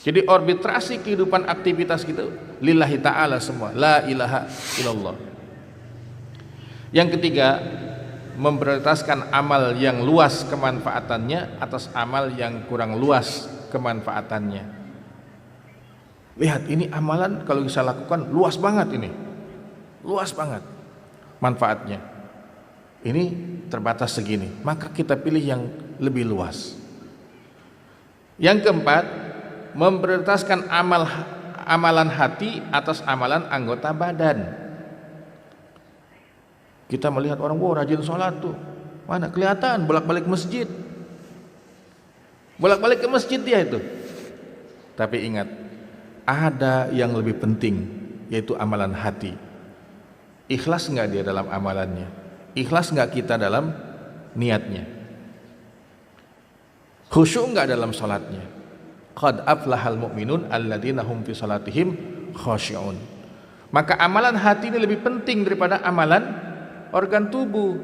Jadi arbitrasi kehidupan aktivitas kita lillahi ta'ala semua, la ilaha illallah. Yang ketiga, memprioritaskan amal yang luas kemanfaatannya atas amal yang kurang luas kemanfaatannya. Lihat, ini amalan kalau bisa lakukan luas banget, ini luas banget manfaatnya, ini terbatas segini, maka kita pilih yang lebih luas. Yang keempat, memprioritaskan amalan hati atas amalan anggota badan. Kita melihat orang, wow, rajin sholat tuh, mana kelihatan bolak-balik masjid, bolak-balik ke masjid dia itu. Tapi ingat, ada yang lebih penting, yaitu amalan hati. Ikhlas enggak dia dalam amalannya? Ikhlas enggak kita dalam niatnya? Khusyuk enggak dalam salatnya? Qad aflahal mu'minun alladzina hum fi salatihim khashi'un. Maka amalan hati ini lebih penting daripada amalan organ tubuh.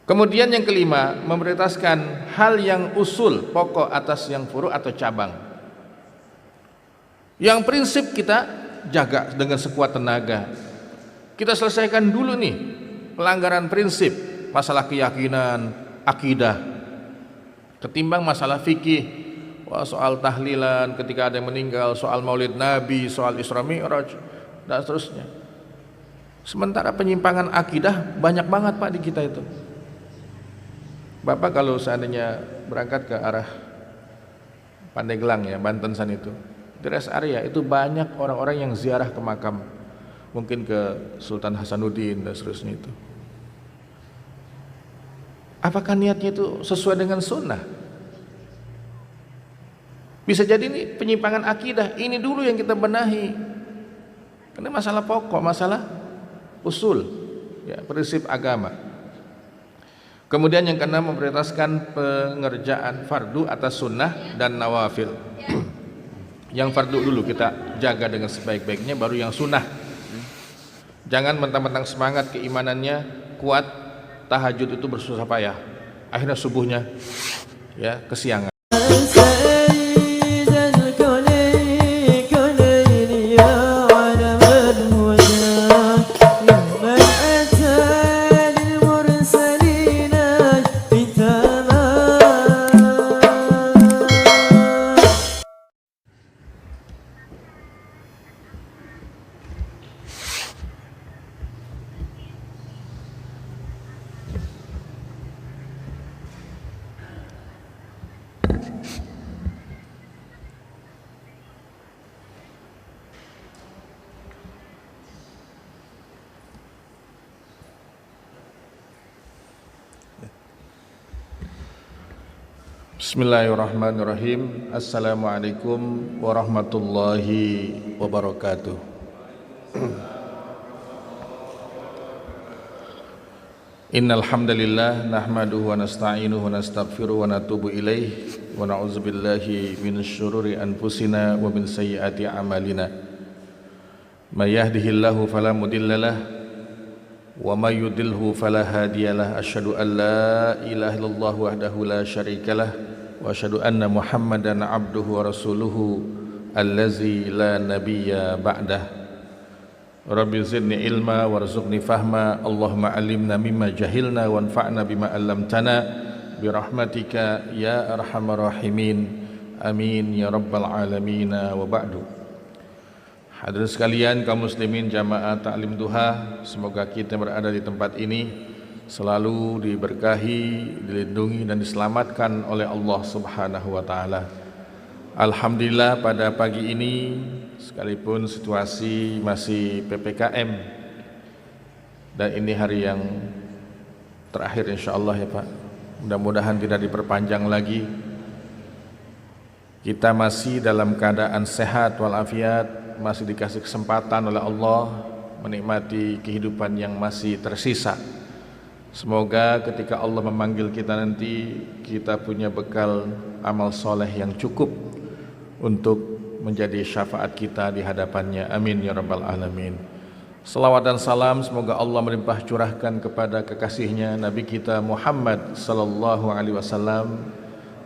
Kemudian yang kelima, memprioritaskan hal yang usul, pokok atas yang furu atau cabang. Yang prinsip kita jaga dengan sekuat tenaga. Kita selesaikan dulu nih pelanggaran prinsip, masalah keyakinan, akidah, ketimbang masalah fikih. Wah, soal tahlilan ketika ada yang meninggal, soal maulid nabi, soal Isra Mi'raj dan seterusnya. Sementara penyimpangan akidah banyak banget Pak di kita itu. Bapak kalau seandainya berangkat ke arah Pandeglang ya, Banten sana itu, di rest area itu banyak orang-orang yang ziarah ke makam, mungkin ke Sultan Hasanuddin dan seterusnya itu. Apakah niatnya itu sesuai dengan sunnah? Bisa jadi ini penyimpangan akidah. Ini dulu yang kita benahi, karena masalah pokok, masalah usul ya, prinsip agama. Kemudian yang keenam, memprioritaskan pengerjaan fardu atas sunnah dan nawafil. Yang fardu dulu kita jaga dengan sebaik-baiknya, baru yang sunnah. Jangan mentang-mentang semangat keimanannya kuat, tahajud itu bersusah payah, akhirnya subuhnya ya kesiangan. Bismillahirrahmanirrahim. Assalamualaikum warahmatullahi wabarakatuh. Innal hamdalillah nahmaduhu wa nasta'inuhu wa nastaghfiruhu wa natubu ilaih wa na'udzubillahi minasy syururi anfusina wa min sayyiati a'malina. May yahdihillahu fala mudhillalah wa may yudlilhu fala hadiyalah. Asyhadu an la ilaha illallah wahdahu la syarikalah wa asyhadu anna Muhammadan abduhu wa rasuluhu allazi la nabiyya ba'dah. Rabbi zidni ilma warzuqni fahma. Allahumma alimna mimma jahilna wanfa'na bima 'allamtana birahmatika ya arhamar rahimin. Amin ya rabbal alamin. Wa ba'du. Hadirin sekalian, kaum muslimin jamaah taklim duha, semoga kita berada di tempat ini selalu diberkahi, dilindungi dan diselamatkan oleh Allah Subhanahu wa taala. Alhamdulillah pada pagi ini, sekalipun situasi masih PPKM dan ini hari yang terakhir insyaallah ya Pak, mudah-mudahan tidak diperpanjang lagi, kita masih dalam keadaan sehat walafiat, masih dikasih kesempatan oleh Allah menikmati kehidupan yang masih tersisa. Semoga ketika Allah memanggil kita nanti, kita punya bekal amal soleh yang cukup untuk menjadi syafaat kita di hadapannya. Amin ya rabbal alamin. Salawat dan salam semoga Allah melimpah curahkan kepada kekasihnya Nabi kita Muhammad sallallahu alaihi wasallam,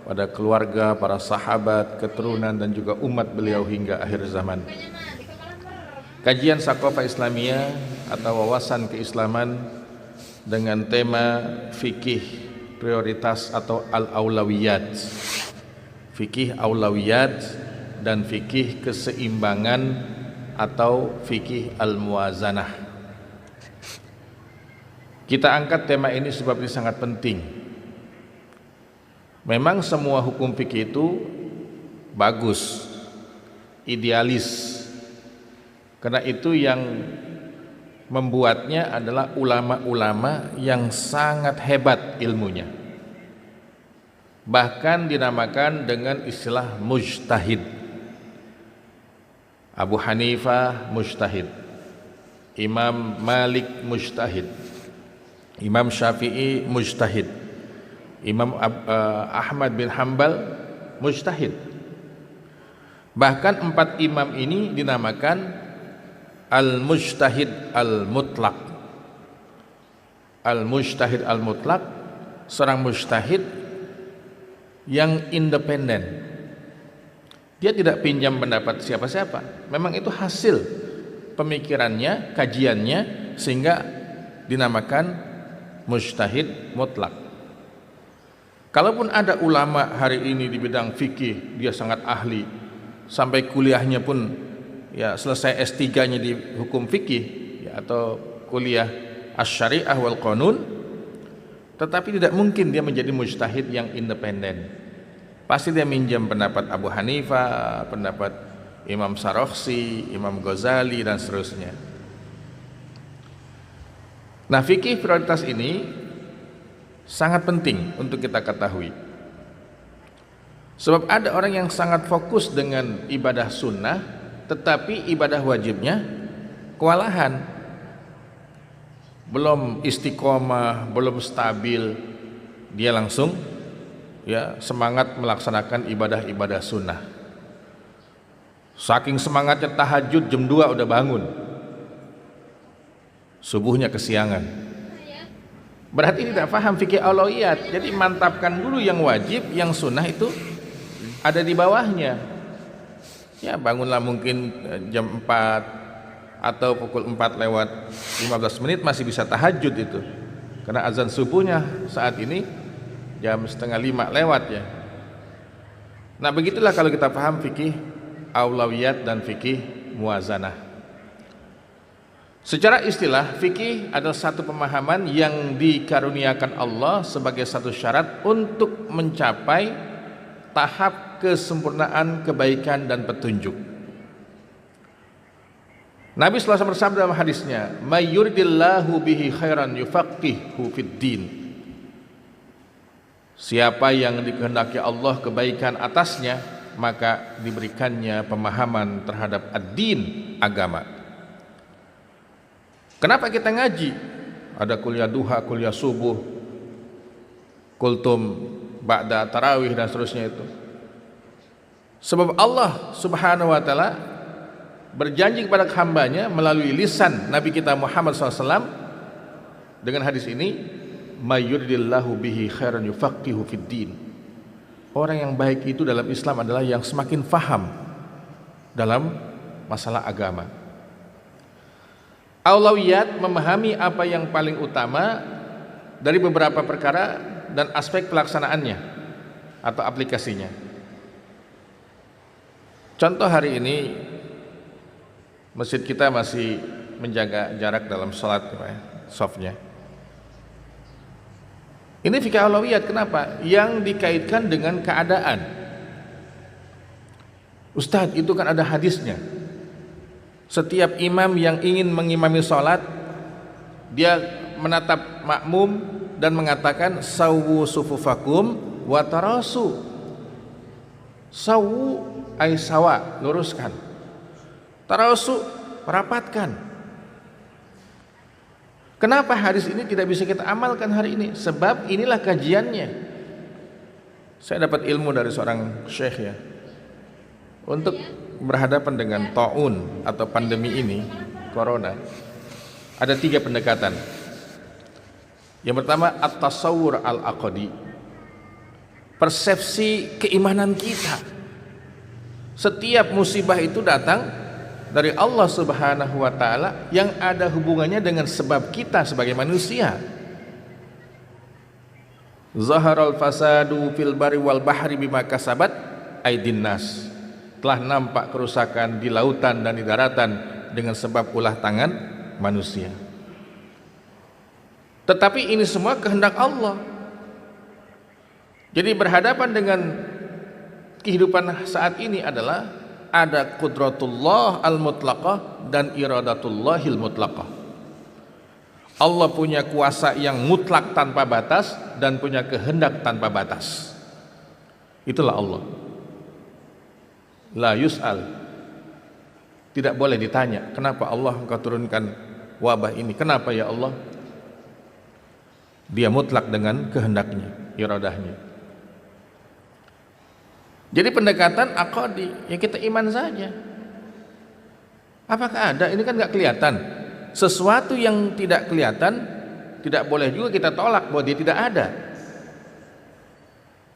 pada keluarga, para sahabat, keturunan dan juga umat beliau hingga akhir zaman. Kajian Saqafah Islamiyah atau wawasan keislaman dengan tema fikih prioritas atau al-aulawiyat. Fikih aulawiyat dan fikih keseimbangan atau fikih al-muwazanah. Kita angkat tema ini sebab ini sangat penting. Memang semua hukum fikih itu bagus, idealis. Karena itu yang membuatnya adalah ulama-ulama yang sangat hebat ilmunya. Bahkan dinamakan dengan istilah mujtahid. Abu Hanifah mujtahid, Imam Malik mujtahid, Imam Syafi'i mujtahid, Imam Ahmad bin Hanbal mujtahid. Bahkan 4 imam ini dinamakan al-mujtahid al-mutlaq. Al-mujtahid al-mutlaq, seorang mujtahid yang independen. Dia tidak pinjam pendapat siapa-siapa. Memang itu hasil pemikirannya, kajiannya, sehingga dinamakan mujtahid mutlak. Kalaupun ada ulama hari ini di bidang fikih, dia sangat ahli, sampai kuliahnya pun ya selesai S3-nya di hukum fikih ya, atau kuliah asy-syariah wal qanun, tetapi tidak mungkin dia menjadi mujtahid yang independen. Pasti dia minjam pendapat Abu Hanifah, pendapat Imam Sarakhsi, Imam Ghazali dan seterusnya. Nah, fikih prioritas ini sangat penting untuk kita ketahui. Sebab ada orang yang sangat fokus dengan ibadah sunnah, tetapi ibadah wajibnya kewalahan, belum istiqomah, belum stabil, dia langsung ya semangat melaksanakan ibadah-ibadah sunnah. Saking semangatnya tahajud jam 2 udah bangun, subuhnya kesiangan. Berarti tidak paham fikih aulawiyat. Jadi mantapkan dulu yang wajib, yang sunnah itu ada di bawahnya. Ya bangunlah mungkin jam 4 atau pukul 4 lewat 15 menit masih bisa tahajud itu. Karena azan subuhnya saat ini jam 4:30 lewat ya. Nah begitulah kalau kita paham fikih aulawiyat dan fikih muwazanah. Secara istilah, fikih adalah satu pemahaman yang dikaruniakan Allah sebagai satu syarat untuk mencapai tahap kesempurnaan kebaikan dan petunjuk. Nabi SAW bersabda dalam hadisnya, "May yuridillahu bihi khairan yufaqihuhu fid din." Siapa yang dikehendaki Allah kebaikan atasnya, maka diberikannya pemahaman terhadap ad-din, agama. Kenapa kita ngaji? Ada kuliah duha, kuliah subuh, kultum ba'da tarawih dan seterusnya itu. Sebab Allah Subhanahu wa taala berjanji kepada hambanya melalui lisan Nabi kita Muhammad SAW dengan hadis ini, "May yuridillahu bihi khairan yufaqihu fid din." Orang yang baik itu dalam Islam adalah yang semakin faham dalam masalah agama. Aulawiyat memahami apa yang paling utama dari beberapa perkara dan aspek pelaksanaannya atau aplikasinya. Contoh hari ini masjid kita masih menjaga jarak dalam sholat, softnya. Ini fikih aulawiyat. Kenapa? Yang dikaitkan dengan keadaan. Ustadz, itu kan ada hadisnya. Setiap imam yang ingin mengimami sholat, dia menatap makmum dan mengatakan sawwu sufufakum wa tarasu. Sawwu ay sawa, luruskan. Tarasu, rapatkan. Kenapa hadis ini tidak bisa kita amalkan hari ini? Sebab inilah kajiannya. Saya dapat ilmu dari seorang syekh ya. Untuk berhadapan dengan taun atau pandemi ini, corona, ada 3 pendekatan. Yang pertama at-tasawwur al-aqdi. persepsi keimanan kita. Setiap musibah itu datang dari Allah Subhanahu wa taala yang ada hubungannya dengan sebab kita sebagai manusia. Zaharal fasadu fil bari wal bahri bima kasabat aydin nas. Telah nampak kerusakan di lautan dan di daratan dengan sebab ulah tangan manusia. Tetapi ini semua kehendak Allah. Jadi berhadapan dengan kehidupan saat ini adalah ada qudratullah al-mutlaqah dan iradatullahil mutlaqah. Allah punya kuasa yang mutlak tanpa batas dan punya kehendak tanpa batas. Itulah Allah. La yus'al. Tidak boleh ditanya, kenapa Allah engkau turunkan wabah ini? Kenapa ya Allah? Dia mutlak dengan kehendaknya, iradahnya. Jadi pendekatan aqadi, ya kita iman saja. Apakah ada? Ini kan nggak kelihatan. Sesuatu yang tidak kelihatan tidak boleh juga kita tolak bahwa dia tidak ada.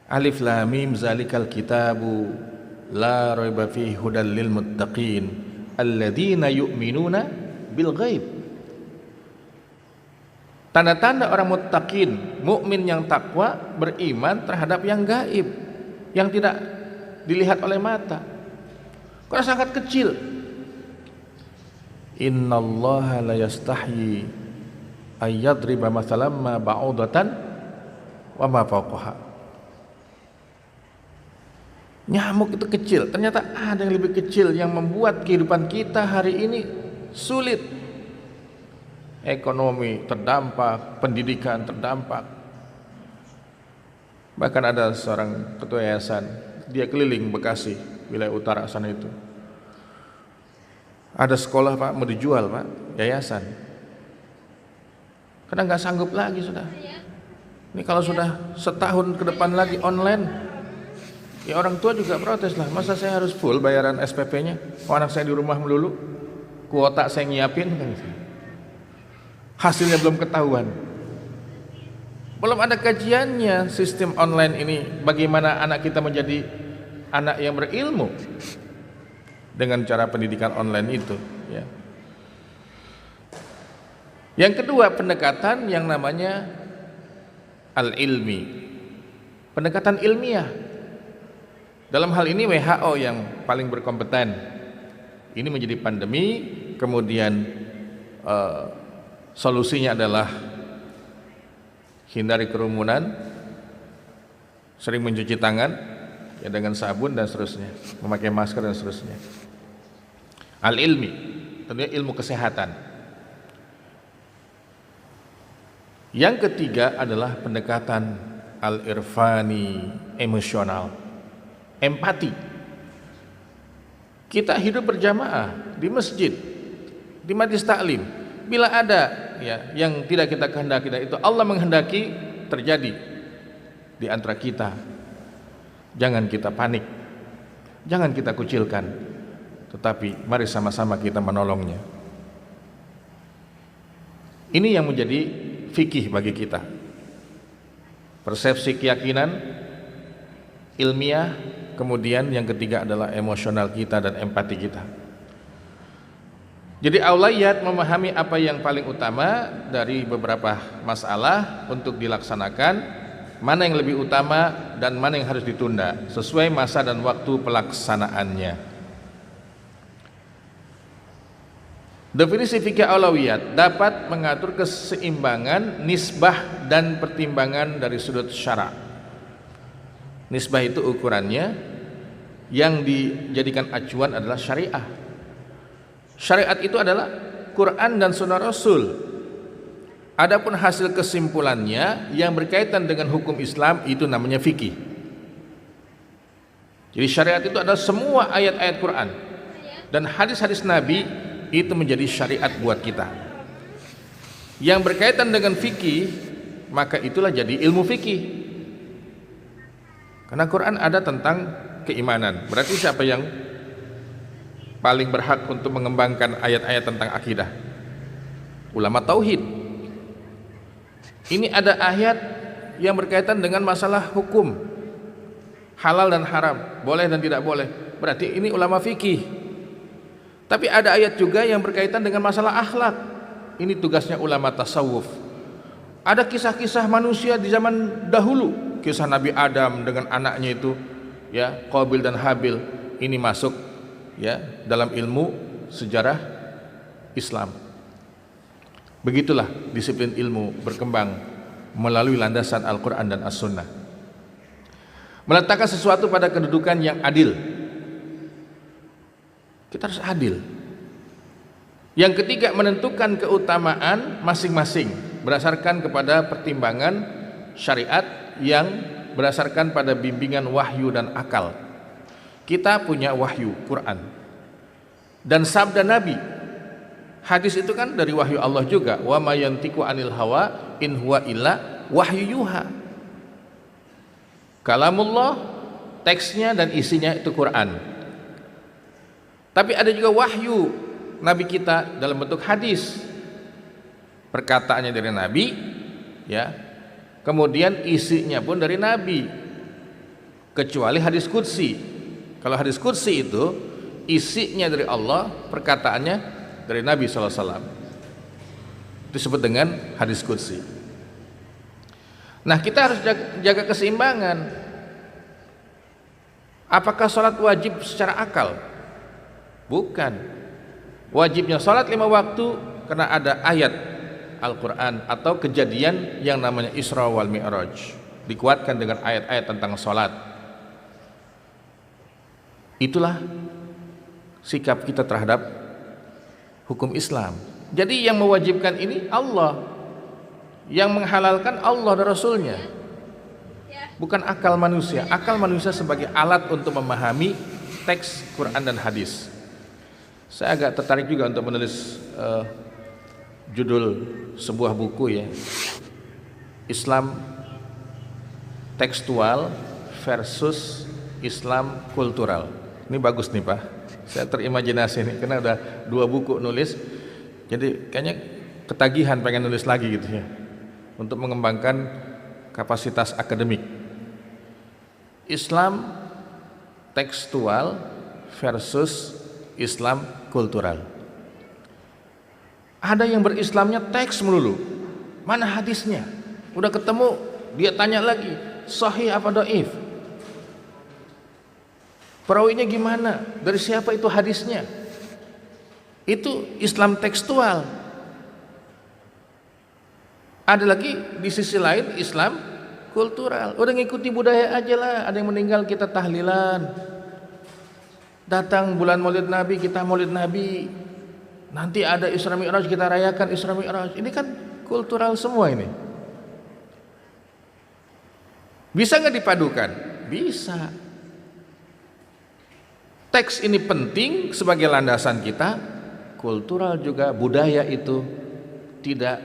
Alif lam mim zalikal kitabu la raiba fihi hudal lil muttaqin alladzina yu'minuna bil ghaib. Tanda-tanda orang muttaqin, mukmin yang takwa, beriman terhadap yang gaib, yang tidak dilihat oleh mata. Karena sangat kecil. Innallaha la yastahyi ayyadriba mathalan ma ba'udatan wa ma fawqaha. Nyamuk itu kecil, ternyata ada yang lebih kecil yang membuat kehidupan kita hari ini sulit. Ekonomi terdampak, pendidikan terdampak. Bahkan ada seorang ketua yayasan, dia keliling Bekasi, wilayah utara sana itu. Ada sekolah Pak mau dijual Pak, yayasan. Karena nggak sanggup lagi sudah. Ini kalau sudah setahun ke depan lagi online, ya orang tua juga protes lah. Masa saya harus full bayaran SPP-nya? Oh, anak saya di rumah melulu, kuota saya nyiapin kan gitu. Hasilnya belum ketahuan. Belum ada kajiannya sistem online ini, bagaimana anak kita menjadi anak yang berilmu dengan cara pendidikan online itu ya. Yang kedua, pendekatan yang namanya al-ilmi, pendekatan ilmiah. Dalam hal ini WHO yang paling berkompeten. Ini menjadi pandemi, kemudian solusinya adalah hindari kerumunan, sering mencuci tangan ya dengan sabun dan seterusnya, memakai masker dan seterusnya. Al-ilmi, tentunya ilmu kesehatan. Yang ketiga adalah pendekatan al-irfani, emosional, empati. Kita hidup berjamaah di masjid, di majelis taklim. Bila ada ya yang tidak kita kehendaki, dan itu Allah menghendaki terjadi di antara kita, jangan kita panik, jangan kita kucilkan, tetapi mari sama-sama kita menolongnya. Ini yang menjadi fikih bagi kita. Persepsi keyakinan ilmiah, kemudian yang ketiga adalah emosional kita dan empati kita. Jadi aulawiyat memahami apa yang paling utama dari beberapa masalah untuk dilaksanakan, mana yang lebih utama dan mana yang harus ditunda sesuai masa dan waktu pelaksanaannya. Definisi fikih aulawiyat dapat mengatur keseimbangan nisbah dan pertimbangan dari sudut syara'. Nisbah itu ukurannya, yang dijadikan acuan adalah syariah. Syariat itu adalah Quran dan Sunnah Rasul. Adapun hasil kesimpulannya yang berkaitan dengan hukum Islam itu namanya fikih. Jadi syariat itu adalah semua ayat-ayat Quran dan hadis-hadis Nabi, itu menjadi syariat buat kita. Yang berkaitan dengan fikih, maka itulah jadi ilmu fikih. Karena Quran ada tentang keimanan. Berarti siapa yang paling berhak untuk mengembangkan ayat-ayat tentang akidah? Ulama tauhid. Ini ada ayat yang berkaitan dengan masalah hukum, halal dan haram, boleh dan tidak boleh. Berarti ini ulama fikih. Tapi ada ayat juga yang berkaitan dengan masalah akhlak. Ini tugasnya ulama tasawuf. Ada kisah-kisah manusia di zaman dahulu, kisah Nabi Adam dengan anaknya itu, ya, Qabil dan Habil. Ini masuk, ya, dalam ilmu sejarah Islam. Begitulah disiplin ilmu berkembang melalui landasan Al-Quran dan As-Sunnah. Meletakkan sesuatu pada kedudukan yang adil. Kita harus adil. Yang ketiga, menentukan keutamaan masing-masing berdasarkan kepada pertimbangan syariat yang berdasarkan pada bimbingan wahyu dan akal. Kita punya wahyu Quran dan sabda Nabi. Hadis itu kan dari wahyu Allah juga. Wa ma yantiqu anil hawa in huwa illa wahyu yuha. Kalamullah, teksnya dan isinya itu Quran. Tapi ada juga wahyu Nabi kita dalam bentuk hadis. Perkataannya dari Nabi, ya. Kemudian isinya pun dari Nabi. Kecuali hadis qudsi. Kalau hadis qudsi itu isinya dari Allah, perkataannya dari Nabi SAW. Itu disebut dengan hadis qudsi. Nah, kita harus jaga keseimbangan. Apakah sholat wajib secara akal? Bukan. Wajibnya sholat 5 waktu karena ada ayat Al-Quran atau kejadian yang namanya Isra wal Mi'raj, dikuatkan dengan ayat-ayat tentang sholat. Itulah sikap kita terhadap hukum Islam. Jadi yang mewajibkan ini Allah, yang menghalalkan Allah dan Rasulnya, bukan akal manusia. Akal manusia sebagai alat untuk memahami teks Quran dan hadis. Saya agak tertarik juga untuk menulis judul sebuah buku, ya, Islam tekstual versus Islam kultural. Ini bagus nih Pak, saya terimajinasi nih karena udah 2 buku nulis, jadi kayaknya ketagihan pengen nulis lagi gitu, ya, untuk mengembangkan kapasitas akademik. Islam tekstual versus Islam kultural. Ada yang berislamnya teks melulu, mana hadisnya? Udah ketemu, dia tanya lagi, sahih apa dhaif? Perawinya gimana? Dari siapa itu hadisnya? Itu Islam tekstual. Ada lagi di sisi lain Islam kultural. Udah ngikuti budaya aja lah. Ada yang meninggal kita tahlilan. Datang bulan Maulid Nabi kita Maulid Nabi. Nanti ada Isra Mi'raj kita rayakan Isra Mi'raj. Ini kan kultural semua ini. Bisa nggak dipadukan? Bisa. Teks ini penting sebagai landasan kita. Kultural juga, budaya itu tidak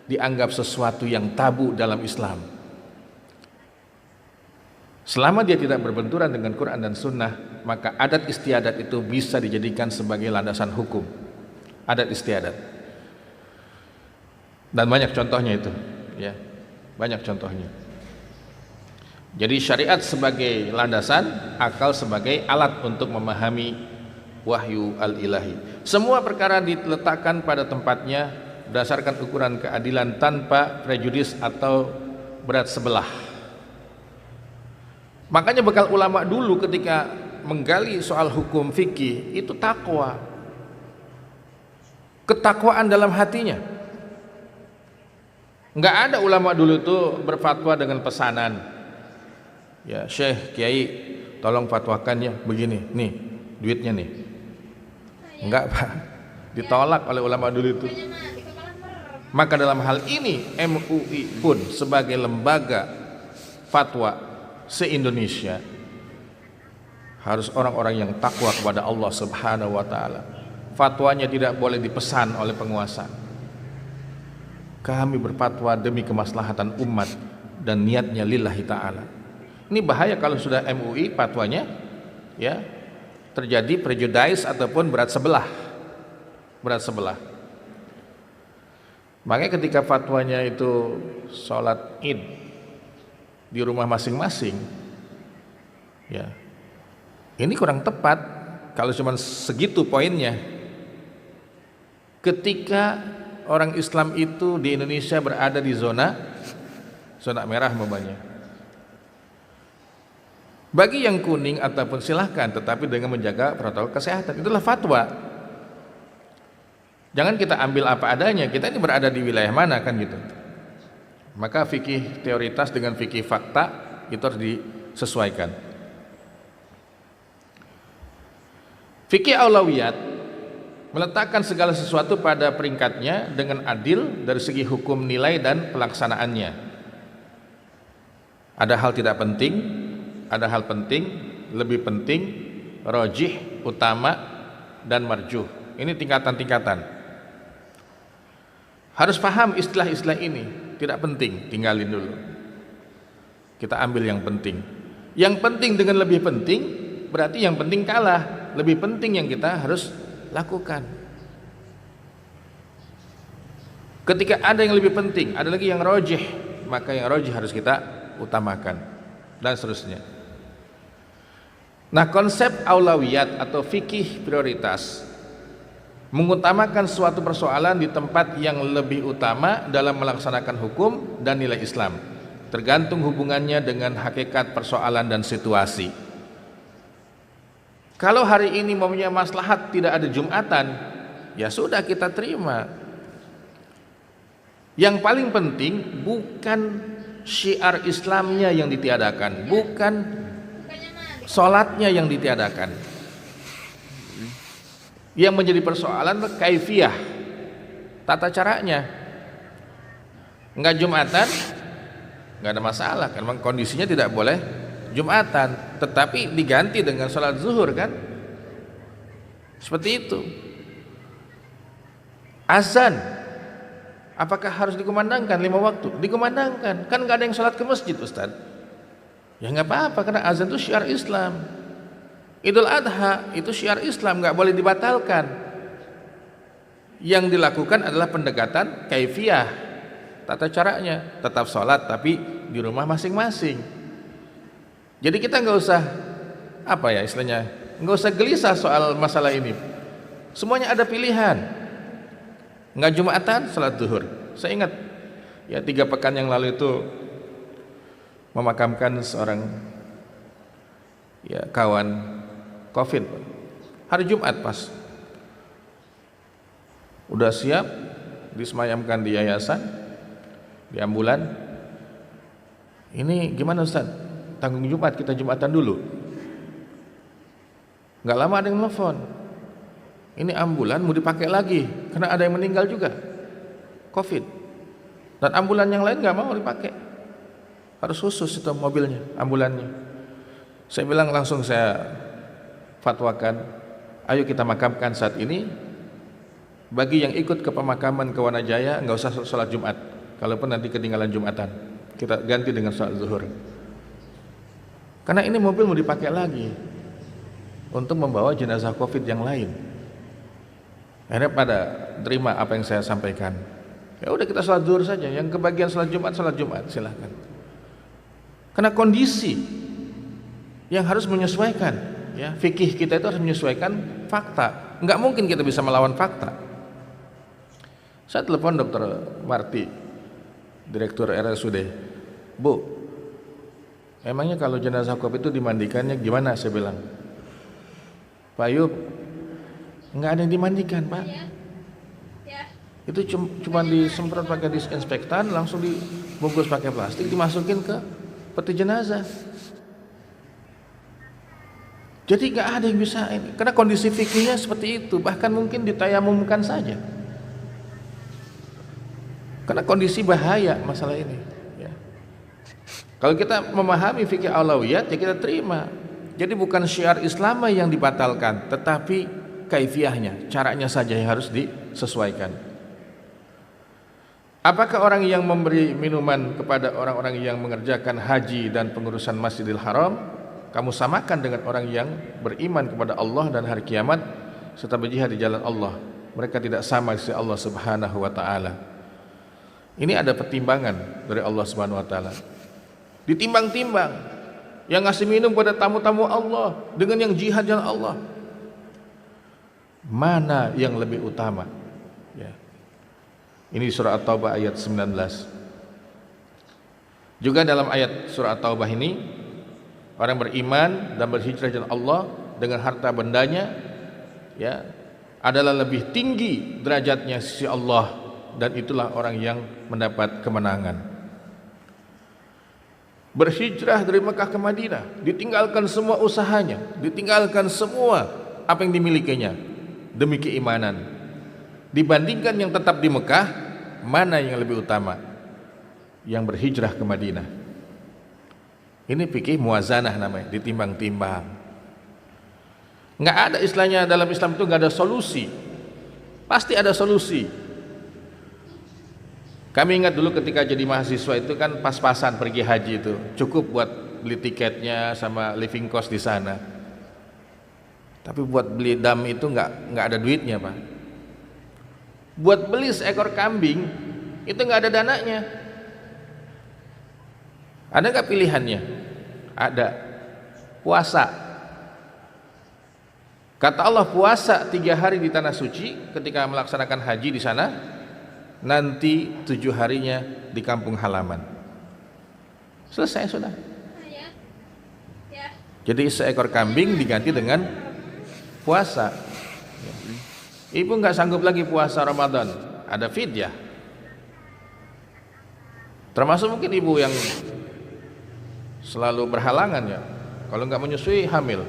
dianggap sesuatu yang tabu dalam Islam. Selama dia tidak berbenturan dengan Quran dan Sunnah, maka adat istiadat itu bisa dijadikan sebagai landasan hukum. Adat istiadat. Dan banyak contohnya itu, ya. Banyak contohnya. Jadi syariat sebagai landasan, akal sebagai alat untuk memahami wahyu al-ilahi. Semua perkara diletakkan pada tempatnya berdasarkan ukuran keadilan tanpa prejudis atau berat sebelah. Makanya bekal ulama dulu ketika menggali soal hukum fikih itu takwa, ketakwaan dalam hatinya. Enggak ada ulama dulu itu berfatwa dengan pesanan, ya Syekh Kiai tolong fatwakan ya begini, nih duitnya nih. Enggak Pak, ditolak oleh ulama dulu itu. Maka dalam hal ini MUI pun sebagai lembaga fatwa se-Indonesia harus orang-orang yang takwa kepada Allah Subhanahu wa taala. Fatwanya tidak boleh dipesan oleh penguasa. Kami berfatwa demi kemaslahatan umat dan niatnya lillahi taala. Ini bahaya kalau sudah MUI fatwanya, ya, terjadi prejudice ataupun berat sebelah. Berat sebelah. Makanya ketika fatwanya itu sholat Id di rumah masing-masing, Ya. Ini kurang tepat kalau cuma segitu poinnya. Ketika orang Islam itu di Indonesia berada di zona merah umpamanya. Bagi yang kuning ataupun silahkan, tetapi dengan menjaga protokol kesehatan. Itulah fatwa. Jangan kita ambil apa adanya. Kita ini berada di wilayah mana kan gitu. Maka fikih teoritas dengan fikih fakta itu harus disesuaikan. Fikih aulawiyat meletakkan segala sesuatu pada peringkatnya dengan adil dari segi hukum nilai dan pelaksanaannya. Ada hal tidak penting, ada hal penting, lebih penting, rajih, utama, dan marjuh. Ini tingkatan-tingkatan. Harus paham istilah-istilah ini. Tidak penting, tinggalin dulu. Kita ambil yang penting. Yang penting dengan lebih penting, berarti yang penting kalah. Lebih penting yang kita harus lakukan. Ketika ada yang lebih penting, ada lagi yang rajih, maka yang rajih harus kita utamakan, dan seterusnya. Nah, konsep aulawiyat atau fikih prioritas mengutamakan suatu persoalan di tempat yang lebih utama dalam melaksanakan hukum dan nilai Islam, tergantung hubungannya dengan hakikat persoalan dan situasi. Kalau hari ini mempunyai maslahat tidak ada Jumatan, ya sudah kita terima. Yang paling penting bukan syiar Islamnya yang ditiadakan, bukan sholatnya yang ditiadakan. Yang menjadi persoalan kaifiyah, tata caranya. Enggak Jumatan, enggak ada masalah, kan memang kondisinya tidak boleh Jumatan, tetapi diganti dengan sholat zuhur kan, seperti itu. Azan, apakah harus dikumandangkan 5 waktu? Dikumandangkan, kan enggak ada yang sholat ke masjid, Ustaz. Ya enggak apa-apa, karena azan itu syiar Islam. Idul Adha itu syiar Islam, nggak boleh dibatalkan. Yang dilakukan adalah pendekatan kaifiyah, tata caranya, tetap sholat tapi di rumah masing-masing. Jadi kita nggak usah apa ya istilahnya, nggak usah gelisah soal masalah ini. Semuanya ada pilihan. Nggak Jumatan, sholat zuhur. Saya ingat ya 3 pekan yang lalu itu memakamkan seorang ya kawan COVID, hari Jumat pas udah siap disemayamkan di yayasan, di ambulan. Ini gimana Ustaz? Tanggung Jumat, kita Jumatan dulu. Nggak lama ada yang nelfon, ini ambulan mau dipakai lagi karena ada yang meninggal juga COVID, dan ambulan yang lain nggak mau dipakai, harus khusus itu mobilnya, ambulannya. Saya bilang langsung, saya fatwakan, ayo kita makamkan saat ini. Bagi yang ikut ke pemakaman ke Wanajaya nggak usah sholat Jumat, kalaupun nanti ketinggalan Jumatan kita ganti dengan sholat zuhur, karena ini mobil mau dipakai lagi untuk membawa jenazah COVID yang lain. Akhirnya pada terima apa yang saya sampaikan, ya udah kita sholat zuhur saja, yang kebagian sholat Jumat silahkan, karena kondisi yang harus menyesuaikan. Ya, fikih kita itu harus menyesuaikan fakta. Enggak mungkin kita bisa melawan fakta. Saya telepon Dr. Marti, Direktur RSUD. Bu, emangnya kalau jenazah COVID itu dimandikannya gimana? Saya bilang, Pak Ayub, enggak ada yang dimandikan, Pak. Itu cuma disemprot pakai disinfektan, langsung dibungkus pakai plastik, dimasukin ke peti jenazah. Jadi nggak ada yang bisa ini, karena kondisi fikihnya seperti itu. Bahkan mungkin ditayamumkan saja, karena kondisi bahaya masalah ini. Ya. Kalau kita memahami fikih aulawiyat, ya kita terima. Jadi bukan syiar Islam yang dibatalkan, tetapi kaifiyahnya, caranya saja yang harus disesuaikan. Apakah orang yang memberi minuman kepada orang-orang yang mengerjakan haji dan pengurusan Masjidil Haram kamu samakan dengan orang yang beriman kepada Allah dan hari kiamat serta berjihad di jalan Allah? Mereka tidak sama di sisi Allah Subhanahu wa taala. Ini ada pertimbangan dari Allah Subhanahu wa taala. Ditimbang-timbang. yang ngasih minum pada tamu-tamu Allah, dengan yang jihad jalan Allah. Mana yang lebih utama? Ya. Ini surah At-Taubah ayat 19. Juga dalam ayat surah At-Taubah ini, orang beriman dan berhijrah jalan Allah dengan harta bendanya, ya, adalah lebih tinggi derajatnya sisi Allah, dan itulah orang yang mendapat kemenangan. Berhijrah dari Mekah ke Madinah, ditinggalkan semua usahanya, ditinggalkan semua apa yang dimilikinya demi keimanan. Dibandingkan yang tetap di Mekah, mana yang lebih utama? Yang berhijrah ke Madinah. Ini fikih muwazanah namanya, ditimbang-timbang. Nggak ada istilahnya dalam Islam itu nggak ada solusi, pasti ada solusi. Kami ingat dulu ketika jadi mahasiswa itu kan pas-pasan pergi haji itu, cukup buat beli tiketnya sama living cost di sana. Tapi buat beli dam itu nggak ada duitnya, Pak. Buat beli seekor kambing itu nggak ada dananya. Ada nggak pilihannya? Ada. Puasa. Kata Allah, puasa 3 hari di tanah suci ketika melaksanakan haji di sana, nanti 7 harinya di kampung halaman. Selesai sudah. Jadi seekor kambing diganti dengan puasa. Ibu nggak sanggup lagi puasa Ramadan, ada fidyah. Termasuk mungkin ibu yang selalu berhalangan, ya, kalau nggak menyusui hamil.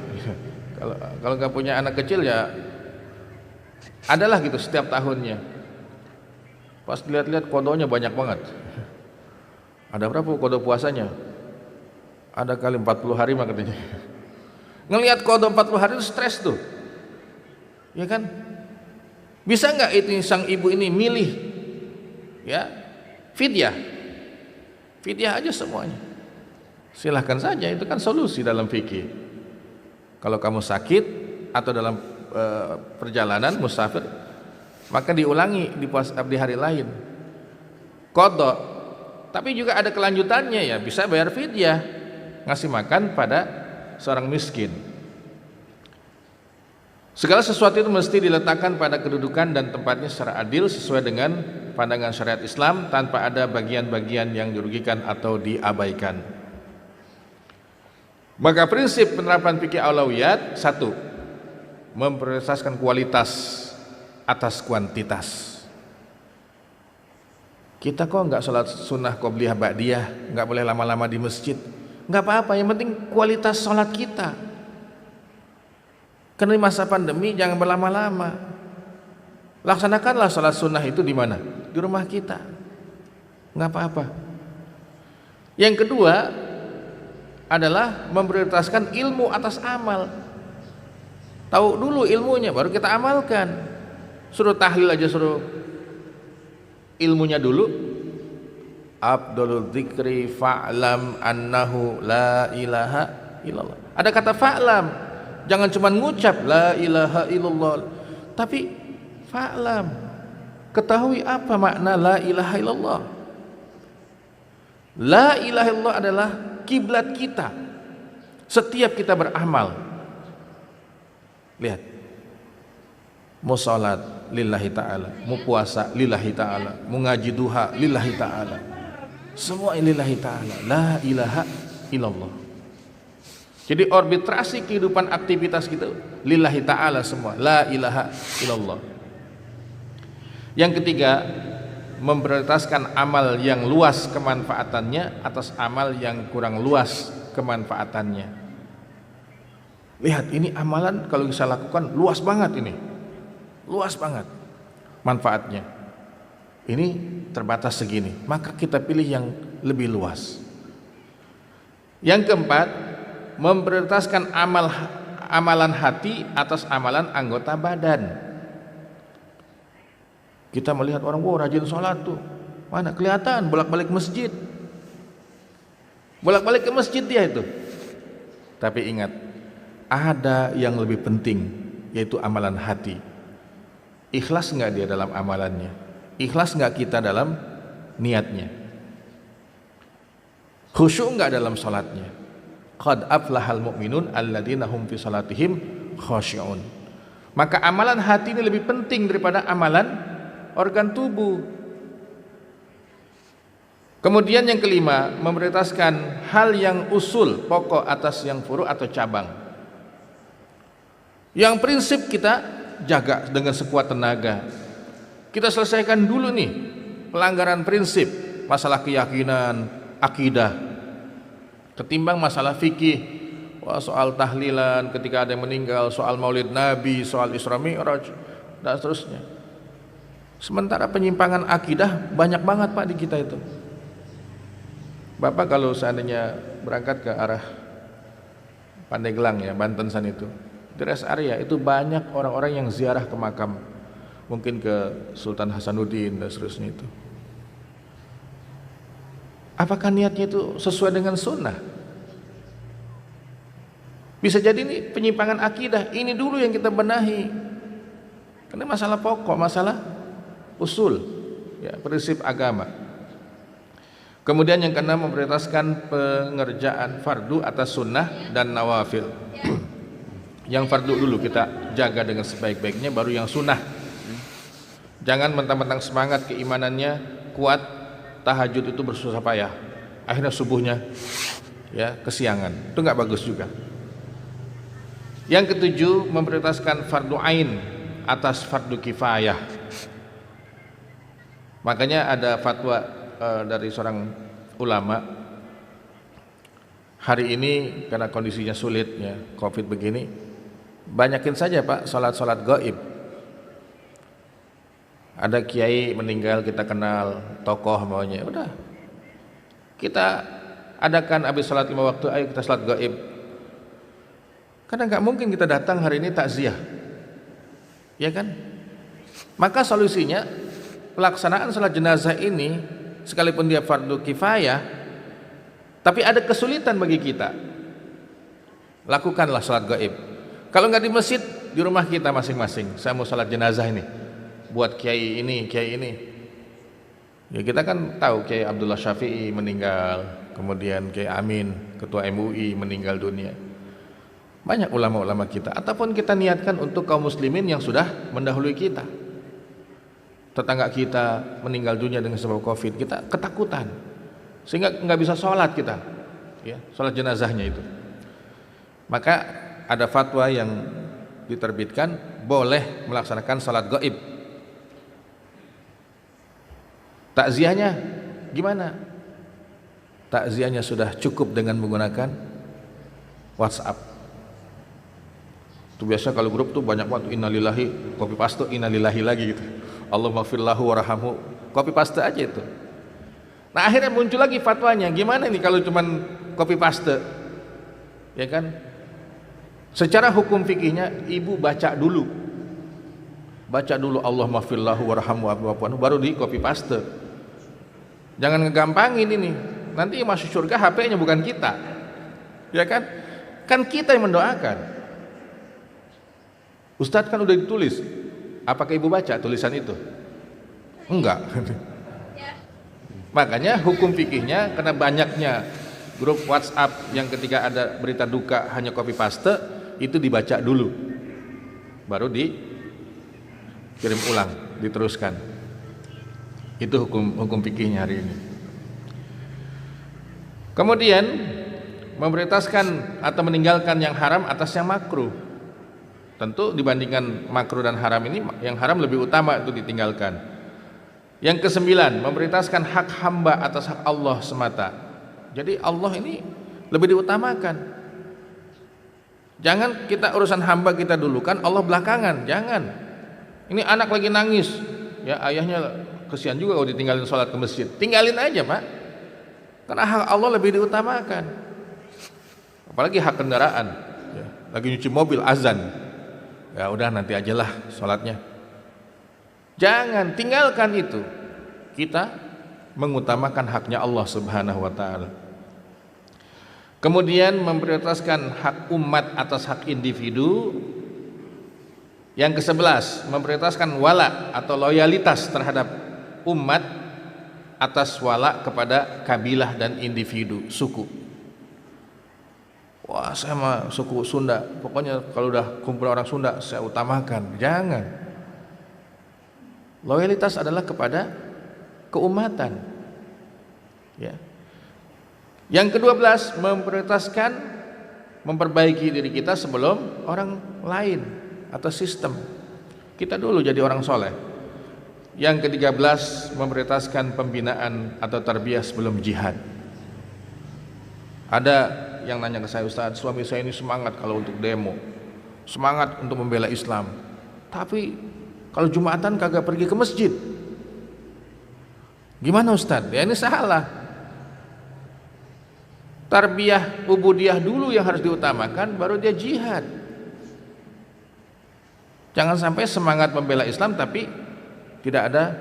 Kalau nggak punya anak kecil, ya adalah gitu setiap tahunnya. Pas dilihat-lihat kodonya banyak banget. Ada berapa kodo puasanya? Ada kali 40 hari mah katanya. Ngelihat kodo 40 hari itu stres tuh, ya kan? Bisa nggak itu sang ibu ini milih, ya, fidyah aja semuanya? Silahkan saja, itu kan solusi dalam fikih. Kalau kamu sakit atau dalam perjalanan musafir, maka diulangi di hari lain, qadha. Tapi juga ada kelanjutannya, ya, bisa bayar fidyah, ngasih makan pada seorang miskin. Segala sesuatu itu mesti diletakkan pada kedudukan dan tempatnya secara adil sesuai dengan pandangan syariat Islam, tanpa ada bagian-bagian yang dirugikan atau diabaikan. Maka prinsip penerapan fikih aulawiyat, 1, memprioritaskan kualitas atas kuantitas. Kita kok nggak sholat sunnah qobliyah ba'diyah, nggak boleh lama-lama di masjid, nggak apa-apa, yang penting kualitas sholat kita. Karena di masa pandemi jangan berlama-lama. Laksanakanlah sholat sunnah itu di mana? Di rumah kita, nggak apa-apa. Yang kedua adalah memprioritaskan ilmu atas amal. Tahu dulu ilmunya, baru kita amalkan. Suruh tahlil aja, suruh ilmunya dulu. Afdhalul dzikri fa'lam annahu la ilaha illallah. Ada kata fa'lam, jangan cuma ngucap la ilaha illallah, tapi fa'lam, ketahui apa makna la ilaha illallah. La ilaha illallah adalah kiblat kita setiap kita beramal. Lihat, mau salat lillahi ta'ala, mau puasa lillahi ta'ala, mau ngaji duha lillahi ta'ala, semua lillahi ta'ala, la ilaha illallah. Jadi arbitrasi kehidupan aktivitas kita lillahi ta'ala semua, la ilaha illallah. Yang ketiga, memprioritaskan amal yang luas kemanfaatannya atas amal yang kurang luas kemanfaatannya. Lihat, ini amalan kalau bisa lakukan luas banget, ini luas banget manfaatnya, ini terbatas segini, maka kita pilih yang lebih luas. Yang keempat, memprioritaskan amalan hati atas amalan anggota badan. Kita melihat orang, wow, rajin sholat tuh, mana kelihatan bolak-balik masjid, bolak-balik ke masjid dia itu. Tapi ingat, ada yang lebih penting, yaitu amalan hati. Ikhlas nggak dia dalam amalannya? Ikhlas nggak kita dalam niatnya? Khusyuk nggak dalam sholatnya? Qad aflahal mu'minun alladzina hum fi salatihim khashi'un. Maka amalan hati ini lebih penting daripada amalan organ tubuh. Kemudian yang kelima, memprioritaskan hal yang usul, pokok atas yang furu atau cabang. Yang prinsip kita jaga dengan sekuat tenaga. Kita selesaikan dulu nih pelanggaran prinsip, masalah keyakinan, akidah. Ketimbang masalah fikih, soal tahlilan ketika ada yang meninggal, soal maulid Nabi, soal Isra Mi'raj dan seterusnya. Sementara penyimpangan akidah banyak banget Pak di kita itu. Bapak kalau seandainya berangkat ke arah Pandeglang ya, Banten sana itu, di rest area itu banyak orang-orang yang ziarah ke makam, mungkin ke Sultan Hasanuddin dan seterusnya itu. Apakah niatnya itu sesuai dengan sunnah? Bisa jadi ini penyimpangan akidah. Ini dulu yang kita benahi. Karena masalah pokok, masalah usul, ya, prinsip agama. Kemudian yang keenam, memprioritaskan pengerjaan fardu atas sunnah dan nawafil. Yang fardu dulu kita jaga dengan sebaik-baiknya, baru yang sunnah. Jangan mentang-mentang semangat keimanannya kuat, tahajud itu bersusah payah, akhirnya subuhnya ya kesiangan, itu nggak bagus juga. Yang ketujuh, memprioritaskan fardu ain atas fardu kifayah. Makanya ada fatwa dari seorang ulama, hari ini karena kondisinya sulit ya, COVID begini, banyakin saja Pak salat-salat gaib. Ada kiai meninggal kita kenal, tokoh maunya, udah kita adakan habis salat 5 waktu, ayo kita salat gaib. Karena nggak mungkin kita datang hari ini takziah, ya kan? Maka solusinya pelaksanaan salat jenazah ini, sekalipun dia fardu kifayah, tapi ada kesulitan bagi kita, lakukanlah salat gaib. Kalau nggak di masjid, di rumah kita masing-masing. Saya mau salat jenazah ini buat kiai ini, kiai ini. Ya kita kan tahu Kiai Abdullah Syafi'i meninggal, kemudian Kiai Amin, ketua MUI meninggal dunia. Banyak ulama-ulama kita, ataupun kita niatkan untuk kaum muslimin yang sudah mendahului kita. Tetangga kita meninggal dunia dengan sebab COVID, kita ketakutan sehingga nggak bisa sholat kita, ya, sholat jenazahnya itu. Maka ada fatwa yang diterbitkan boleh melaksanakan sholat gaib. Takziahnya gimana? Takziahnya sudah cukup dengan menggunakan WhatsApp. Itu biasa kalau grup tuh banyak waktu innalillahi, copy paste innalillahi lagi gitu. Allahumma firlahu warhamhu, copy paste aja itu. Nah akhirnya muncul lagi fatwanya, gimana nih kalau cuman copy paste, ya kan? Secara hukum fikihnya ibu baca dulu Allahumma firlahu warhamhu baru di copy paste. Jangan ngegampangin ini, nanti yang masuk surga HP-nya bukan kita, ya kan? Kan kita yang mendoakan. Ustadz kan udah ditulis, apakah ibu baca tulisan itu? Enggak. Makanya hukum fikihnya, karena banyaknya grup WhatsApp yang ketika ada berita duka hanya copy paste, itu dibaca dulu, baru dikirim ulang, diteruskan. Itu hukum fikihnya hari ini. Kemudian memprioritaskan atau meninggalkan yang haram atas yang makruh. Tentu dibandingkan makruh dan haram ini, yang haram lebih utama itu ditinggalkan. Yang kesembilan, memprioritaskan hak hamba atas hak Allah semata. Jadi Allah ini lebih diutamakan. Jangan kita urusan hamba kita dulu, kan Allah belakangan. Jangan. Ini anak lagi nangis, ya ayahnya kesian juga kalau ditinggalin sholat ke masjid. Tinggalin aja Pak, karena hak Allah lebih diutamakan. Apalagi hak kendaraan, ya, lagi nyuci mobil azan, ya udah nanti ajalah sholatnya. Jangan tinggalkan itu. Kita mengutamakan haknya Allah Subhanahu wa taala. Kemudian memprioritaskan hak umat atas hak individu. Yang ke-11, memprioritaskan wala atau loyalitas terhadap umat atas wala kepada kabilah dan individu, suku. Wah, saya mah suku Sunda, pokoknya kalau udah kumpul orang Sunda saya utamakan. Jangan. Loyalitas adalah kepada keumatan. Ya. Yang ke-12, memprioritaskan memperbaiki diri kita sebelum orang lain atau sistem. Kita dulu jadi orang soleh. Yang ke-13, memprioritaskan pembinaan atau tarbiyah sebelum jihad. Ada yang nanya ke saya, Ustaz, suami saya ini semangat kalau untuk demo, semangat untuk membela Islam, tapi kalau Jumatan kagak pergi ke masjid. Gimana Ustaz? Ya ini salah. Tarbiyah ubudiyah dulu yang harus diutamakan, baru dia jihad. Jangan sampai semangat membela Islam tapi tidak ada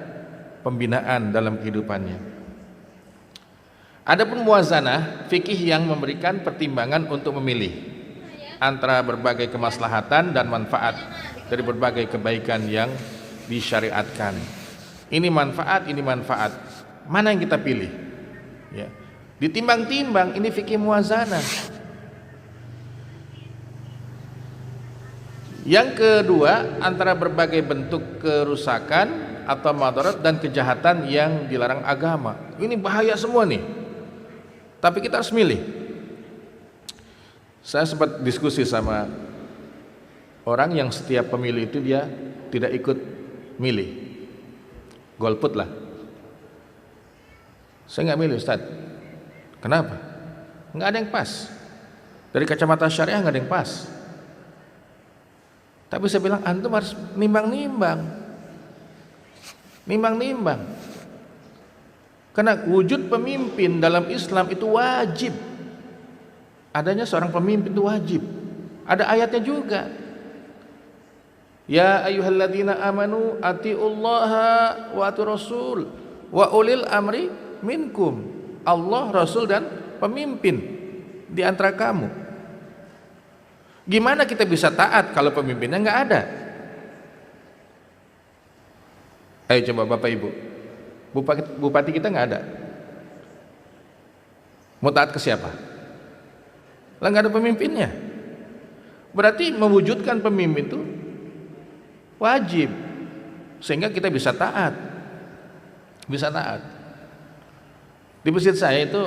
pembinaan dalam kehidupannya. Adapun muwazanah, fikih yang memberikan pertimbangan untuk memilih antara berbagai kemaslahatan dan manfaat dari berbagai kebaikan yang disyariatkan. Ini manfaat, ini manfaat. Mana yang kita pilih? Ya. Ditimbang-timbang, ini fikih muwazanah. Yang kedua, antara berbagai bentuk kerusakan atau madarat dan kejahatan yang dilarang agama. Ini bahaya semua nih. Tapi kita harus milih. Saya sempat diskusi sama orang yang setiap pemilu itu dia tidak ikut milih, golput lah. Saya nggak milih, Ustaz. Kenapa? Nggak ada yang pas. Dari kacamata syariah nggak ada yang pas. Tapi saya bilang antum harus nimbang-nimbang. Nimbang-nimbang. Karena wujud pemimpin dalam Islam itu wajib. Adanya seorang pemimpin itu wajib. Ada ayatnya juga. Ya ayyuhalladzina amanu atiullaha wa atur rasul wa ulil amri minkum. Allah, Rasul dan pemimpin di antara kamu. Gimana kita bisa taat kalau pemimpinnya nggak ada? Ayo coba Bapak Ibu, bupati kita nggak ada. Mau taat ke siapa? Lah nggak ada pemimpinnya. Berarti mewujudkan pemimpin itu wajib, sehingga kita bisa taat. Bisa taat. Di masjid saya itu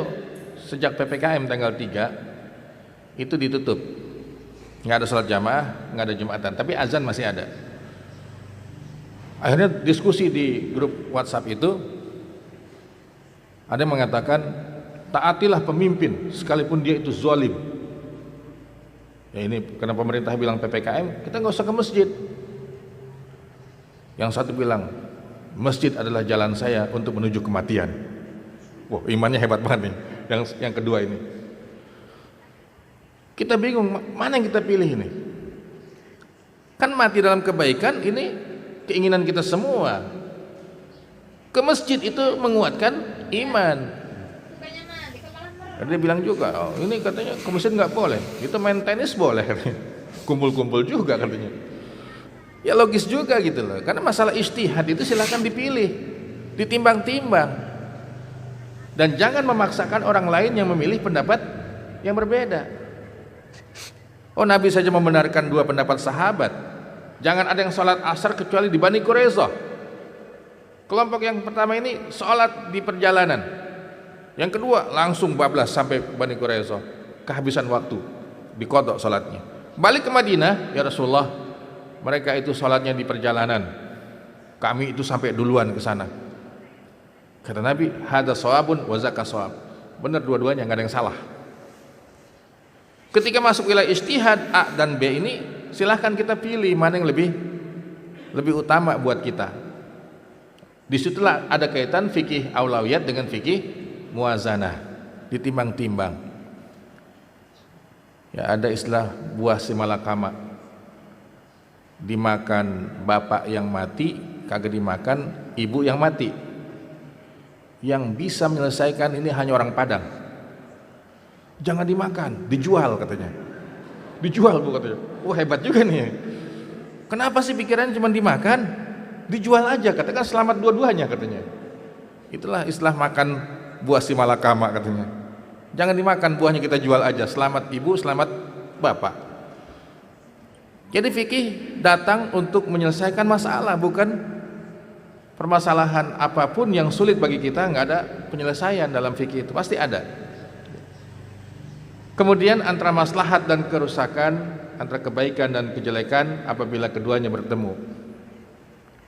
sejak PPKM tanggal 3 itu ditutup. Nggak ada sholat jamaah, nggak ada Jumatan, tapi azan masih ada. Akhirnya diskusi di grup WhatsApp itu, ada yang mengatakan taatilah pemimpin sekalipun dia itu zalim. Ya ini karena pemerintah bilang PPKM, kita nggak usah ke masjid. Yang satu bilang masjid adalah jalan saya untuk menuju kematian. Wah, imannya hebat banget nih. Yang kedua ini. Kita bingung mana yang kita pilih ini. Kan mati dalam kebaikan ini keinginan kita semua. Ke masjid itu menguatkan iman. Dia bilang juga, oh, ini katanya ke masjid nggak boleh. Itu main tenis boleh katanya. Kumpul-kumpul juga katanya. Ya logis juga gitu loh. Karena masalah ijtihad itu silakan dipilih, ditimbang-timbang. Dan jangan memaksakan orang lain yang memilih pendapat yang berbeda. Oh, Nabi saja membenarkan 2 pendapat sahabat. Jangan ada yang sholat asar kecuali di Bani Quraisyah. Kelompok yang pertama ini sholat di perjalanan. Yang kedua langsung bablas sampai Bani Quraisyah. Kehabisan waktu, dikodok sholatnya. Balik ke Madinah, ya Rasulullah, mereka itu sholatnya di perjalanan. Kami itu sampai duluan ke sana. Kata Nabi, hada shawabun wa zaka shawab. Benar dua-duanya, nggak ada yang salah. Ketika masuk wilayah ijtihad A dan B ini, silahkan kita pilih mana yang lebih utama buat kita. Disitulah ada kaitan fikih aulawiyat dengan fikih muwazanah, ditimbang-timbang. Ya, ada istilah buah simalakama, dimakan bapak yang mati, kagak dimakan ibu yang mati. Yang bisa menyelesaikan ini hanya orang Padang. Jangan dimakan, dijual katanya. Dijual Bu katanya. Wah, hebat juga nih. Kenapa sih pikirannya cuma dimakan? Dijual aja, katakan selamat dua-duanya katanya. Itulah istilah makan buah simalakama katanya. Jangan dimakan buahnya, kita jual aja. Selamat ibu, selamat bapak. Jadi fikih datang untuk menyelesaikan masalah, bukan permasalahan apapun yang sulit bagi kita. Nggak ada penyelesaian dalam fikih itu, pasti ada. Kemudian antara maslahat dan kerusakan, antara kebaikan dan kejelekan apabila keduanya bertemu.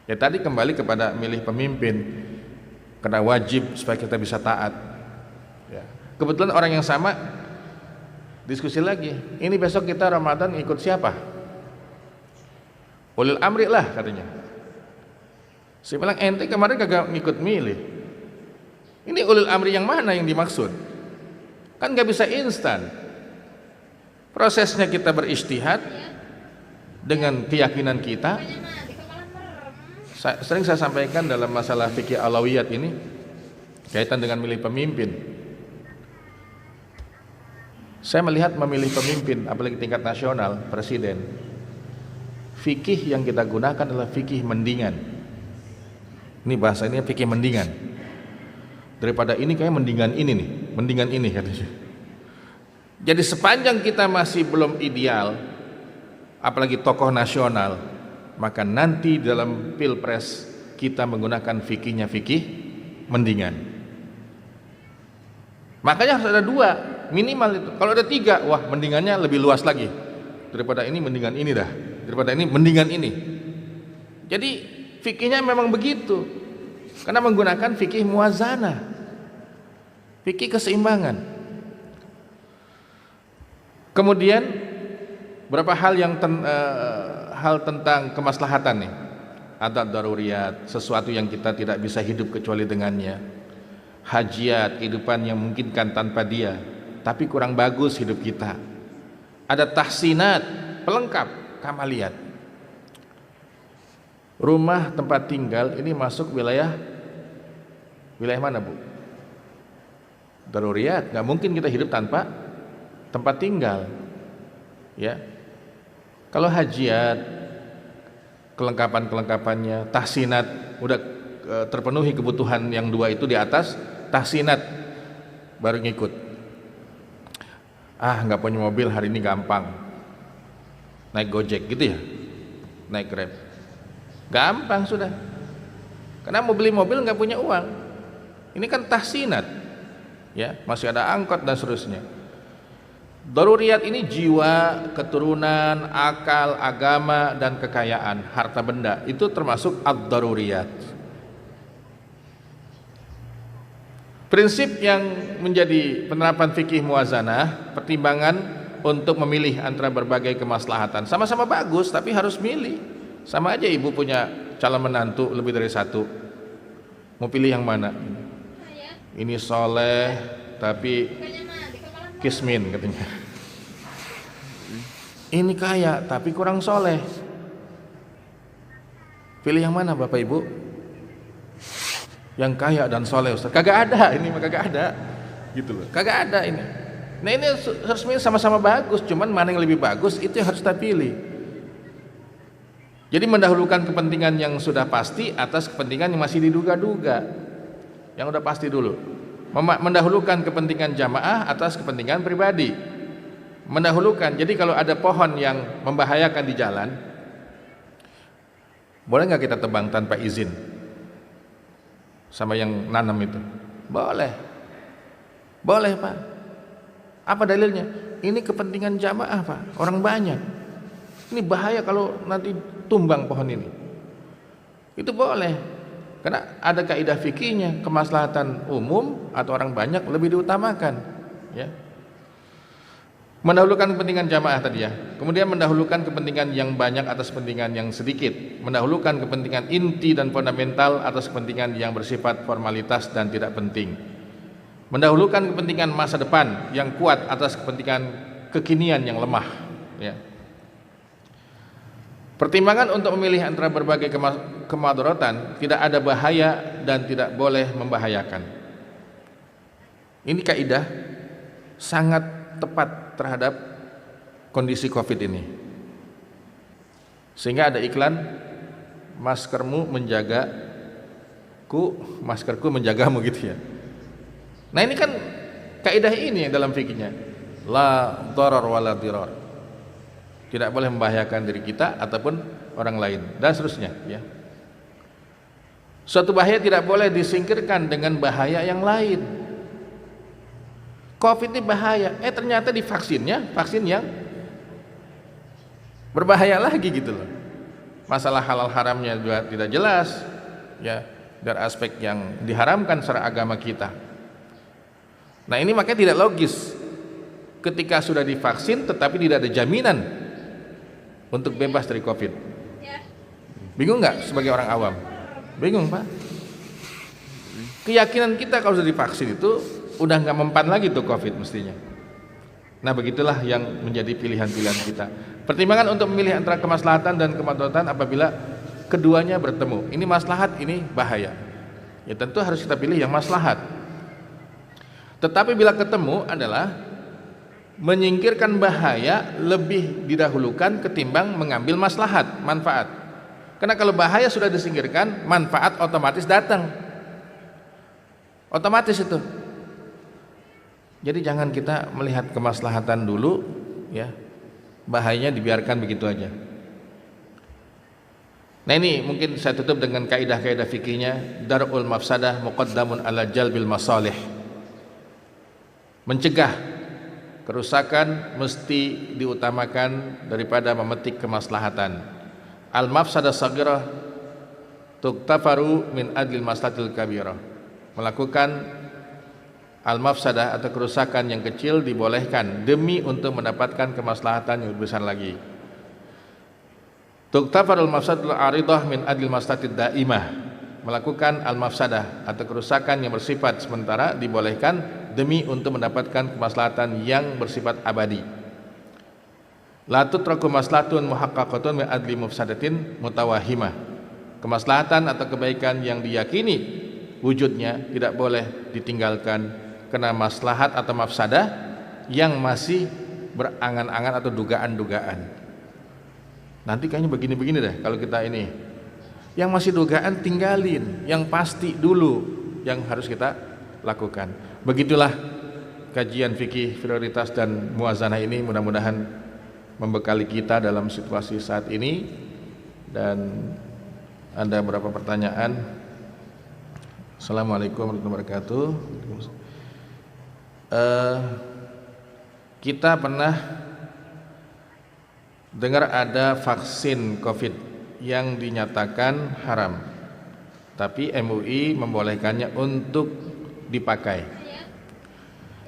Ya tadi kembali kepada milih pemimpin, karena wajib supaya kita bisa taat. Ya. Kebetulan orang yang sama diskusi lagi, ini besok kita Ramadan ikut siapa? Ulil amri lah katanya. Saya bilang ente kemarin kagak ngikut milih. Ini ulil amri yang mana yang dimaksud? Kan nggak bisa instan. Prosesnya kita berijtihad dengan keyakinan kita. Sering saya sampaikan dalam masalah fikih alawiyat ini kaitan dengan milih pemimpin. Saya melihat memilih pemimpin, apalagi tingkat nasional, presiden, fikih yang kita gunakan adalah fikih mendingan. Ini bahasa ini fikih mendingan. Daripada ini kayak mendingan ini nih, mendingan ini katanya. Jadi sepanjang kita masih belum ideal, apalagi tokoh nasional, maka nanti dalam pilpres kita menggunakan fikihnya fikih mendingan. Makanya harus ada dua minimal itu. Kalau ada tiga, wah mendingannya lebih luas lagi. Daripada ini mendingan ini dah, daripada ini mendingan ini. Jadi fikihnya memang begitu, karena menggunakan fikih muwazanah, fikih keseimbangan. Kemudian berapa hal yang hal tentang kemaslahatan nih, adat daruriyat, sesuatu yang kita tidak bisa hidup kecuali dengannya, hajiat, kehidupan yang memungkinkan tanpa dia tapi kurang bagus hidup kita, ada tahsinat, pelengkap, kamaliyat. Rumah tempat tinggal ini masuk wilayah mana Bu? Daruriyat, nggak mungkin kita hidup tanpa tempat tinggal, ya. Kalau hajiat, kelengkapannya, tahsinat, udah terpenuhi kebutuhan yang dua itu di atas, tahsinat baru ngikut. Nggak punya mobil hari ini gampang, naik Gojek gitu ya, naik Grab, gampang sudah. Karena mau beli mobil nggak punya uang, ini kan tahsinat, ya, masih ada angkot dan seterusnya. Daruriyat ini jiwa, keturunan, akal, agama, dan kekayaan, harta benda, itu termasuk ad-daruriyat. Prinsip yang menjadi penerapan fikih muwazanah, pertimbangan untuk memilih antara berbagai kemaslahatan. Sama-sama bagus, tapi harus milih. Sama aja ibu punya calon menantu lebih dari satu, mau pilih yang mana? Ini soleh tapi kismin katanya. Ini kaya tapi kurang soleh. Pilih yang mana Bapak Ibu? Yang kaya dan soleh Ustaz. Kagak ada, ini mah kagak ada. Gitu loh. Kagak ada ini. Nah ini harus sama-sama bagus, cuman mana yang lebih bagus itu yang harus kita pilih. Jadi mendahulukan kepentingan yang sudah pasti atas kepentingan yang masih diduga-duga. Yang udah pasti dulu. Mendahulukan kepentingan jamaah atas kepentingan pribadi. Mendahulukan, jadi kalau ada pohon yang membahayakan di jalan, boleh nggak kita tebang tanpa izin sama yang nanam itu? Boleh, boleh Pak. Apa dalilnya? Ini kepentingan jamaah Pak, orang banyak. Ini bahaya kalau nanti tumbang pohon ini. Itu boleh, karena ada kaidah fikihnya, kemaslahatan umum atau orang banyak lebih diutamakan, ya. Mendahulukan kepentingan jamaah tadi ya. Kemudian mendahulukan kepentingan yang banyak atas kepentingan yang sedikit. Mendahulukan kepentingan inti dan fundamental atas kepentingan yang bersifat formalitas dan tidak penting. Mendahulukan kepentingan masa depan yang kuat atas kepentingan kekinian yang lemah, ya. Pertimbangan untuk memilih antara berbagai kemadharatan, tidak ada bahaya dan tidak boleh membahayakan. Ini kaidah sangat tepat terhadap kondisi Covid ini. Sehingga ada iklan, maskerku menjagamu gitu ya. Nah ini kan Kaidah ini yang dalam fikihnya, la dharar wala dirar. Tidak boleh membahayakan diri kita ataupun orang lain dan seterusnya, ya. Suatu bahaya tidak boleh disingkirkan dengan bahaya yang lain. Covid ini bahaya, ternyata di vaksinnya, vaksin yang berbahaya lagi gitu loh. Masalah halal haramnya juga tidak jelas, ya, dari aspek yang diharamkan secara agama kita. Nah ini makanya tidak logis ketika sudah divaksin tetapi tidak ada jaminan untuk bebas dari Covid. Bingung nggak sebagai orang awam? Bingung Pak. Keyakinan kita kalau sudah divaksin itu udah nggak mempan lagi tuh Covid mestinya. Nah begitulah yang menjadi pilihan-pilihan kita. Pertimbangan untuk memilih antara kemaslahatan dan kemadaratan apabila keduanya bertemu. Ini maslahat, ini bahaya. Ya tentu harus kita pilih yang maslahat. Tetapi bila ketemu adalah menyingkirkan bahaya lebih didahulukan ketimbang mengambil maslahat, manfaat. Karena kalau bahaya sudah disingkirkan, manfaat otomatis datang. Otomatis itu. Jadi jangan kita melihat kemaslahatan dulu, ya. Bahayanya dibiarkan begitu aja. Nah ini mungkin saya tutup dengan kaidah-kaidah fikihnya, darul mafsadah muqaddamun ala jalbil masalih. Mencegah kerusakan mesti diutamakan daripada memetik kemaslahatan. Al mafsadah saghirah tuktafaru min adlil maslahatil kabirah. Melakukan al-mafsadah atau kerusakan yang kecil dibolehkan demi untuk mendapatkan kemaslahatan yang lebih besar lagi. Tuktafarul mafsadatul aridah min adil maslahatid daimah. Melakukan al-mafsadah atau kerusakan yang bersifat sementara dibolehkan demi untuk mendapatkan kemaslahatan yang bersifat abadi. La tutraku maslahatun muhaqqaqatun min adli mufsadatin mutawahhimah. Kemaslahatan atau kebaikan yang diyakini wujudnya tidak boleh ditinggalkan kena maslahat atau mafsadah yang masih berangan-angan atau dugaan-dugaan. Nanti kayaknya begini-begini deh kalau kita ini. Yang masih dugaan tinggalin, yang pasti dulu yang harus kita lakukan. Begitulah kajian fikih prioritas dan muwazanah ini, mudah-mudahan membekali kita dalam situasi saat ini. Dan ada beberapa pertanyaan. Assalamualaikum warahmatullahi wabarakatuh. Kita pernah dengar ada vaksin COVID yang dinyatakan haram, tapi MUI membolehkannya untuk dipakai.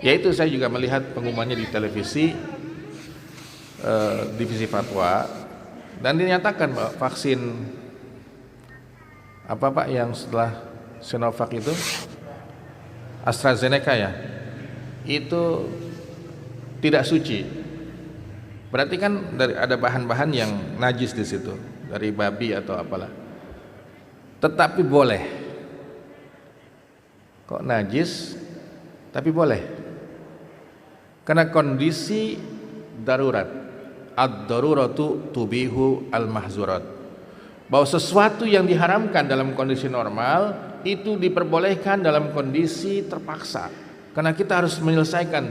Yaitu saya juga melihat pengumumannya di televisi, divisi fatwa, dan dinyatakan bahwa vaksin apa Pak yang setelah Sinovac itu, AstraZeneca ya, itu tidak suci. Berarti kan ada bahan-bahan yang najis di situ, dari babi atau apalah. Tetapi boleh. Kok najis tapi boleh? Karena kondisi darurat. Ad-daruratu tubihu al-mahzurat. Bahwa sesuatu yang diharamkan dalam kondisi normal itu diperbolehkan dalam kondisi terpaksa. Karena kita harus menyelesaikan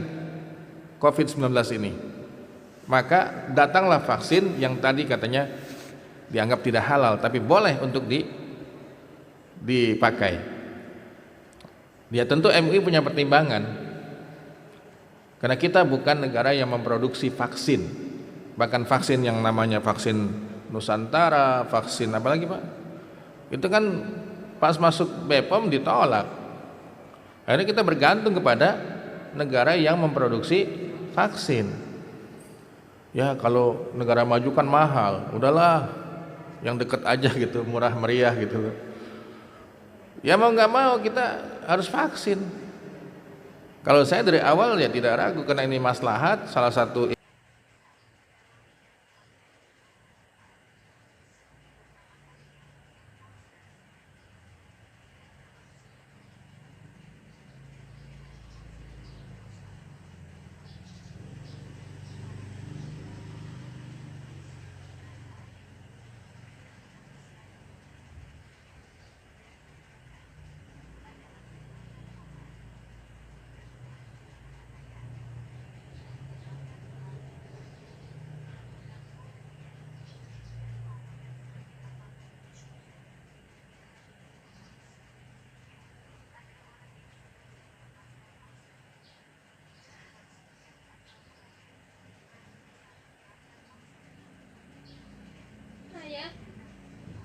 COVID-19 ini. Maka datanglah vaksin yang tadi katanya dianggap tidak halal, tapi boleh untuk dipakai. Ya tentu MUI punya pertimbangan. Karena kita bukan negara yang memproduksi vaksin. Bahkan vaksin yang namanya vaksin Nusantara, vaksin apa lagi Pak? Itu kan pas masuk BPOM ditolak. Akhirnya kita bergantung kepada negara yang memproduksi vaksin. Ya kalau negara maju kan mahal, udahlah yang dekat aja gitu, murah meriah gitu. Ya mau nggak mau kita harus vaksin. Kalau saya dari awal ya tidak ragu karena ini maslahat, salah satu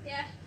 Ya.